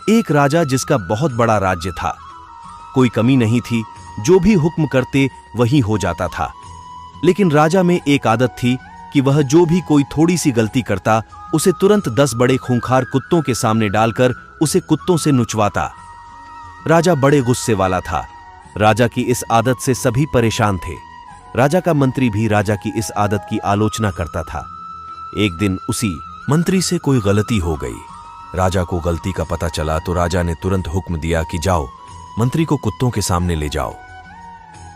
एक राजा जिसका बहुत बड़ा राज्य था। कोई कमी नहीं थी, जो भी हुक्म करते वही हो जाता था। लेकिन राजा में एक आदत थी कि वह जो भी कोई थोड़ी सी गलती करता उसे तुरंत 10 बड़े खूंखार कुत्तों के सामने डालकर उसे कुत्तों से नुचवाता। राजा बड़े गुस्से वाला था। राजा की इस आदत से सभी परेशान थे। राजा का मंत्री भी राजा की इस आदत की आलोचना करता था। एक दिन उसी मंत्री से कोई गलती हो गई। राजा को गलती का पता चला तो राजा ने तुरंत हुक्म दिया कि जाओ, मंत्री को कुत्तों के सामने ले जाओ।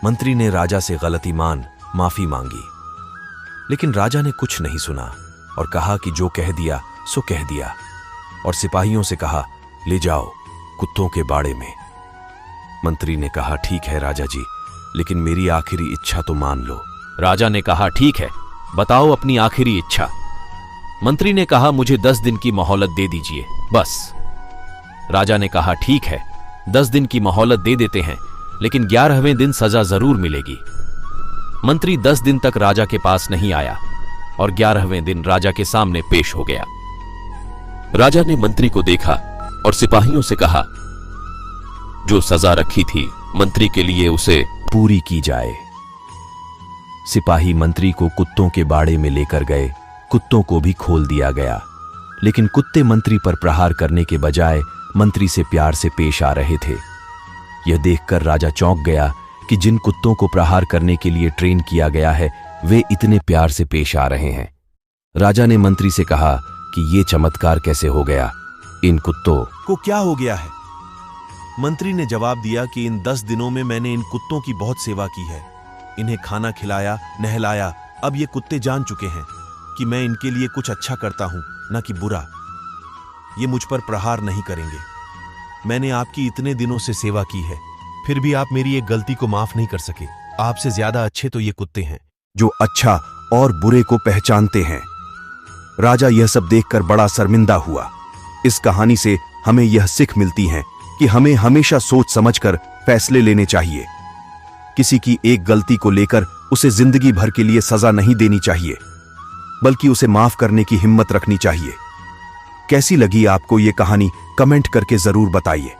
मंत्री ने राजा से गलती मान माफी मांगी, लेकिन राजा ने कुछ नहीं सुना और कहा कि जो कह दिया सो कह दिया, और सिपाहियों से कहा ले जाओ कुत्तों के बाड़े में। मंत्री ने कहा ठीक है राजा जी, लेकिन मेरी आखिरी इच्छा तो मान लो। राजा ने कहा ठीक है, बताओ अपनी आखिरी इच्छा। मंत्री ने कहा मुझे 10 दिन की मोहलत दे दीजिए, बस। राजा ने कहा ठीक है, 10 दिन की मोहलत दे देते हैं, लेकिन 11वें दिन सजा जरूर मिलेगी। मंत्री 10 दिन तक राजा के पास नहीं आया और 11वें दिन राजा के सामने पेश हो गया। राजा ने मंत्री को देखा और सिपाहियों से कहा जो सजा रखी थी मंत्री के लिए उसे पूरी की जाए। सिपाही मंत्री को कुत्तों के बाड़े में लेकर गए। कुत्तों को भी खोल दिया गया, लेकिन कुत्ते मंत्री पर प्रहार करने के बजाय मंत्री से प्यार से पेश आ रहे थे। यह देखकर राजा चौंक गया कि जिन कुत्तों को प्रहार करने के लिए ट्रेन किया गया है वे इतने प्यार से पेश आ रहे हैं। राजा ने मंत्री से कहा कि ये चमत्कार कैसे हो गया, इन कुत्तों को क्या हो गया है? मंत्री ने जवाब दिया कि इन 10 दिनों में मैंने इन कुत्तों की बहुत सेवा की है, इन्हें खाना खिलाया, नहलाया। अब ये कुत्ते जान चुके हैं कि मैं इनके लिए कुछ अच्छा करता हूं, न कि बुरा। ये मुझ पर प्रहार नहीं करेंगे। मैंने आपकी इतने दिनों से सेवा की है, फिर भी आप मेरी एक गलती को माफ नहीं कर सके। आपसे ज्यादा अच्छे तो ये कुत्ते हैं जो अच्छा और बुरे को पहचानते हैं। राजा यह सब देखकर बड़ा शर्मिंदा हुआ। इस कहानी से हमें यह सीख मिलती है कि हमें हमेशा सोच समझकर फैसले लेने चाहिए। किसी की एक गलती को लेकर उसे जिंदगी भर के लिए सजा नहीं देनी चाहिए, बल्कि उसे माफ करने की हिम्मत रखनी चाहिए। कैसी लगी आपको ये कहानी कमेंट करके जरूर बताइए।